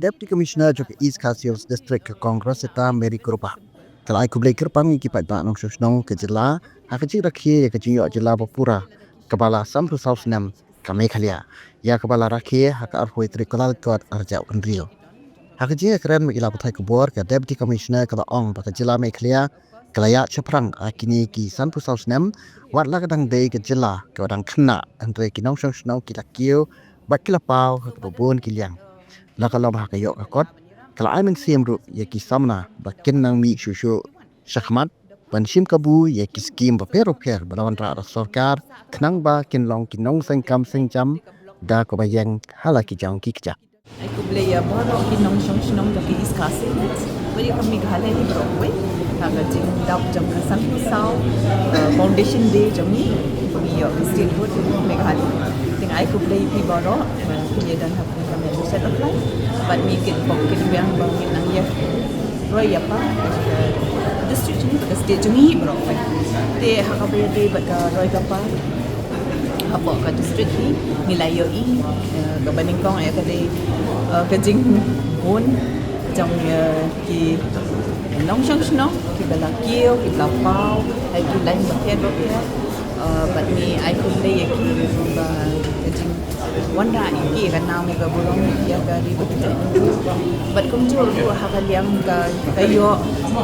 Deputy Commissioner jo ke East Coast Hills District ke Congress eta Mary Kurupa. Kalau aku beli kerpami ki pai ba nong shnong ke jela, ha ke jira khie ke jinyo jela Bapura. Kepala Sampru South Nam ka Meghalaya. Ya kepala rakhie ha ka arhoi trikolal kot arjau kendrio. Ha ke jira keren me ila pathai kubor ke Deputy Commissioner ke ong ba ke jela Meghalaya. Kelaya ceprang akini ki Sampru South Nam wat la kadang dei ke jela ke wadang khna andre ki nong shnong ki lakio bat kila pau ke bobon ki liang. La kalau bah ke yok kot kalau ai men sim ru ye ki samna bakin nang mi shushu shakhmat ban shim kabu ye ki skim ba pero per balawan ra sarkar khnang ba kin long ki nong seng kam seng jam da ko bayang hala ki jang ki kja Aku beli ya baru kinong song dari East Coast. Beri kami gale di Broadway. Kami jeng dap jam kesan pisau Foundation Day jam ni. Kami ya Statehood Meghalaya. Ting aku beli pi baru. Kami dan aku kami set apply. But me get pocket yang bangin nang ya. Roy apa? District ni pada state jam ni Broadway. Te hakabai day baka Roy apa? Apa ke district ni nilai yo i ke banding kong ai ke ke jing bun trong ki nong shang sno ki bala kio ki bala pau ai ki lain ba ke do ke but ni ai ku le ye ki ba ke jing wanda ki ka na mo ka bulong ya ka ri ba ke but kum jo du ha ka liang ka yo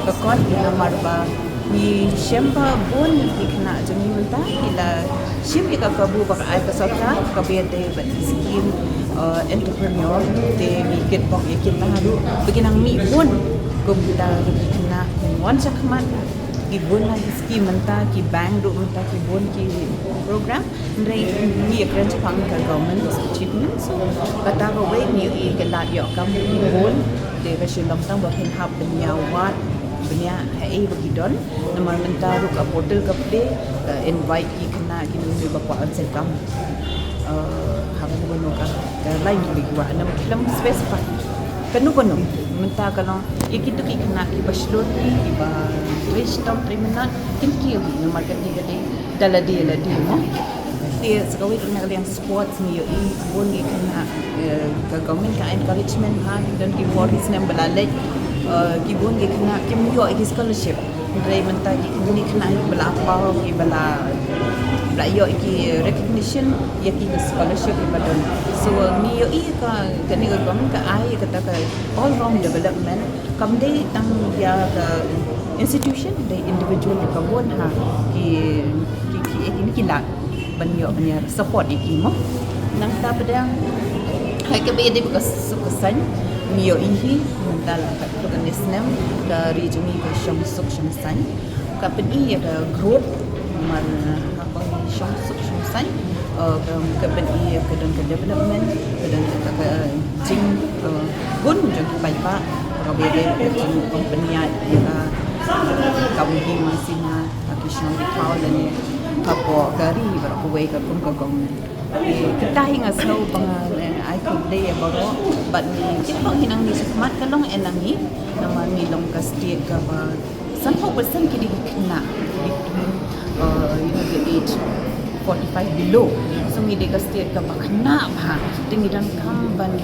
ka kon na mar ba ni shempa bun ki kena jeni menta ila shim ki ka kabu ba ai ka sarkar ka be de ba skim entrepreneur de mi get bok yakin na hadu beginang mi bun kum kita kena wan sakmat ki bun la skim menta ki bank do menta ki bun ki program ndai mi ekran chapang ka government achievement so kata ko we ni i ke lat yo kam bun de ba shilom tang ba hin hab benya wat benya hai bagi don nama mentaru ka portal ka pe invite ki kena ki nu bapa ansel kam hang bono ka lain ki wa nam film specify kanu kono menta kalau ikitu ki kena ki baslot ki ba wish tom trimenat kin ki nama ka di gade daladi mo dia sekawi kena yang sports ni yo i bon ki kena ka government ka encouragement ha dan ki for his name belalek kibun ki kena kim yo ki scholarship dai menta ki ni kena bala pa ki bala yo ki recognition ya ki scholarship ibadan so ni yo i ka kani ka gam ka ai kata ka all round development kam dai tang ya ka institution dai individual ka bon ha ki ni ki la ban yo nya support ki mo nang ta pedang hai ka be de ka sukasan Mio ihi mental organisme dari jumi ke Shamsuk Shamsan kapeni ada growth man apa Shamsuk Shamsan kapeni ke dan ke development dan ke jing gun jung pai pa ka be de jing company ya kami di masina akishon di kawalan ni kapo gari berapa way ka pun ka gong kita hingga sau pangalan ai ku de baro but ni kita hinang ni semat kalong enang ni nama ni long ka state ka ba some person kini kena between the age 45 below so ni de ka state ka ba kena ba tingi dan kamban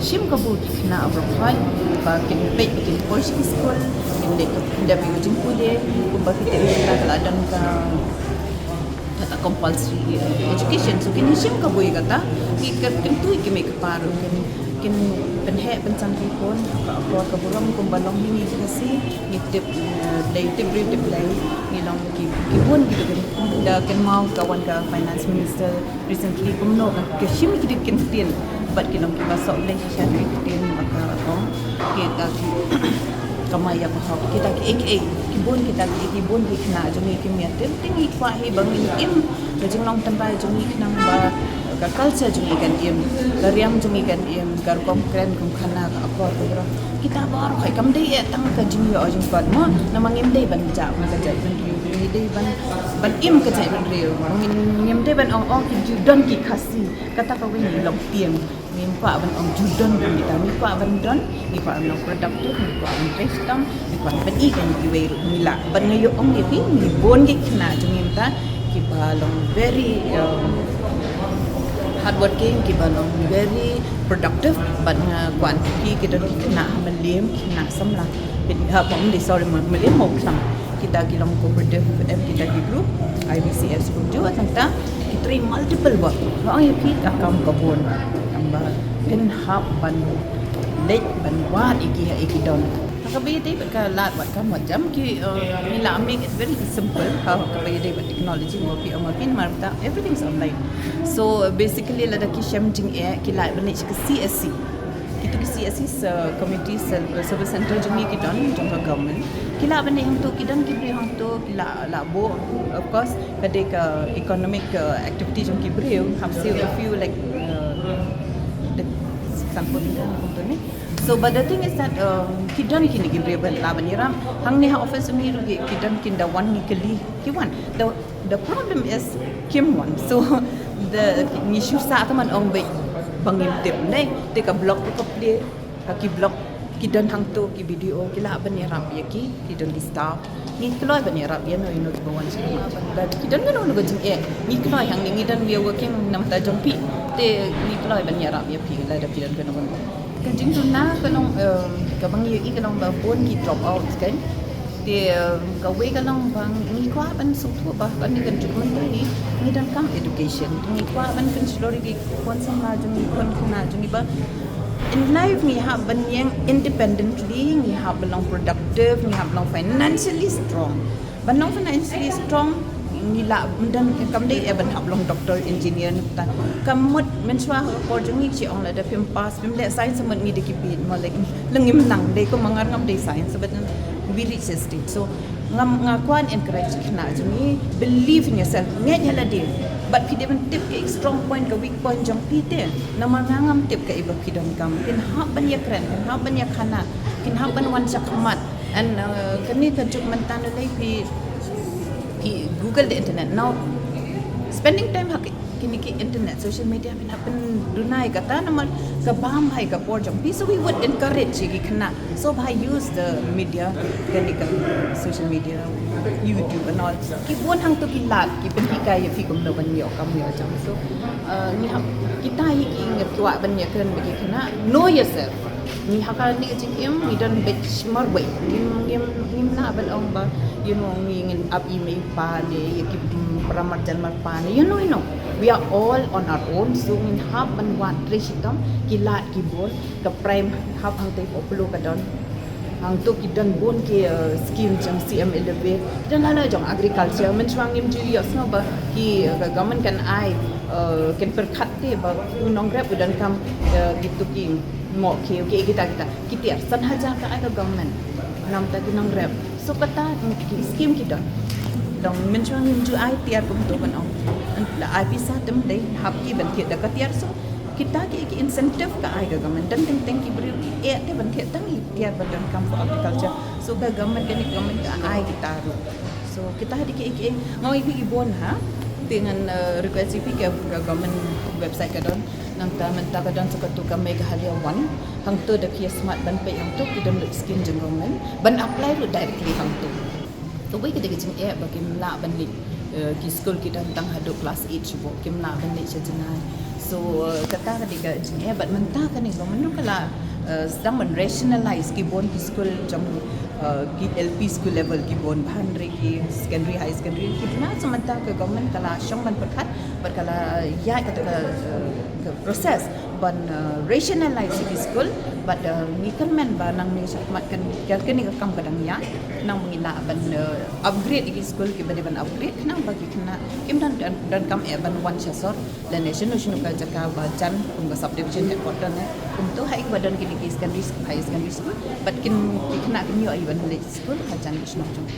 shim ka bu kena abroad ba kin pe kin course school kin de da bi ujung pule ku ba kita kala dan ka compulsory education so kini sim ka boy kata ki tentu ki make paru kin penhe pencangki pun ka buram kum balong ni kasi ni tip lay ni long ki pun gitu kan da ken mau kawan ka finance minister recently kum no ke sim ki kin tin but ki long ki basok lay sha ki tin maka ko ki ka kamaya bahwa kita ki kibun kita kibun ki kena jumi ki miatin tingi kwa hi bangin im jeng long tempai jumi kena ba ka culture jumi kan im kariam jumi kan im kar kom kren kum khana ka akor ko kita bar khai kam dei tang ka jumi o jing pat mo namang im dei ban ja ma ka jai ban ri dei ban im ka jai ban ri ngim dei ban ong ki judon ki khasi kata ka wi long tiang mi pa ban ong judon ban kita mi pa ban don mi pa no productive mi pa ban restam mi pa ban i kan ki wei ni la ban ngayo ong ni pi ni bon ki kena jumi ta ki ba long very hardworking ki balong very productive but kwan ki kita kena melim kena samla pom di sorry melim mo sam kita kilong cooperative kita ki group IBCS group juga tentang kita multiple work ang yapi akam kabun amba pen hab ban lek ban wat iki don kabay day ka lat wat ka mo jam ki nila make it very simple how kabay day with technology mo pi pin marta everything's online so basically la da ki shamjing ki lat ban ki CSC itu ki CSC community service center jumi ki don jong government ki la ban hang to ki don ki bri hang to ki la bo of course kade ka economic activity jong ki bri have see a few like the sample ni. So but the thing is that kidan kini gibreben laban iram hang ni ha office mi rugi kidan kinda one nikeli ki one the problem is kim one so the ni shu sa taman ong be bangim tip nei te ka block ko play ka ki block kidan hang to ki video ki laban iram ya ki kidan di staff ni kloi ban iram ya no ino bawan sama ban kidan no no gajing ni kloi hang ni dan we are working nam ta jong pi te ni kloi ban iram ya pi la da kidan kan no Kajing tu na kalong kabang yu kalong ba pun ki drop out kan dia kawe kalong bang ni kwa ban sutu ba ban ni kan cuma ni dan kam education ni kwa ban kan slori di kon sama jung ni kon kuna jung ba in life ni ha ban yang independently ni ha belong productive ni ha belong financially strong ban long financially strong ni la dan kam dei ban ha belong doctor engineer ni ta kam mut men swa ko jung ni chi ong la da pim pass pim le science man ni de ki pin mo like lengim nang dei ko mangar ngam dei science but we reach a stage so ngam ngakwan encourage kna jung ni believe in yourself nge hala de but pi de ban tip ke strong point ka weak point jong pi te na mangam tip ka iba ki don kam kin ha ban ya kren kin ha ban ya khana kin ha ban wan chakmat and kani ka juk man tan lai pi Google the internet now spending time kini ki internet social media bin happen dunai kata naman ka bam hai ka por jam so we would encourage ki kana so by use the media kani ka social media YouTube and all ki bon hang to ki lat ki pen kai fi kum lo ban yo kam yo jam so ni kita hi ki ngat kwa ban ya kan bagi kana know yourself ni hakal ni jing im ni dan benchmark way ni na bal ong ba you know ni ngin up email pa ni ki pramar janmar pa ni you know we are all on our own so in hab ban wat reshitam ki lat ki bol ka prime hab hang tai populu ka don hang tu ki dan bon ki scheme jam CM11 dan ala jong agriculture men chuang im ji yo sno ba ki government kan ai kan perkhat te ba unong grab dan kam gitu ki mo ke kita kitir san haja ka ai government nam ta kinong grab so kata ki scheme kita dong men chuang im ju ai tiar kum tu ban ong la ai pisa tem dei hab ki ban thiet da ka tiar so kita ki incentive ka ai ga government dan teng ki bri te ban thiet tang i tiar ban dan kam for agriculture so ga government ka ai kita ru so kita di ki ngoi ki bon ha dengan request pi ke government website ka don nang ta menta ka don sa ka mega halia one hang tu da ki smart ban pe yang tu ki don skin jeng government ban apply tu directly hang tu to we kita jing bagi mla ban li ki school kita tentang hadu class 8 cubo ki mla ban li jenai so kata ketika jing bat menta kan ni government kala sedang men rationalize ki bon ki school jam ki LP school level ki bon bhan re ki secondary high secondary ki na semata ke government kala syong ban perkat berkala ya kata proses ban rationalize ki school but ni kan men ba nang ni sakmat kan kan ni kam kadang ya nang mengila ban upgrade ki school ki ban upgrade nang bagi kena kim dan kam ban one chasor dan national ka jaka ba jan kum ba subdivision headquarter ne untuk hai badan ki secondary high secondary school but kin kena kinyo ay ban high school ka jan national jong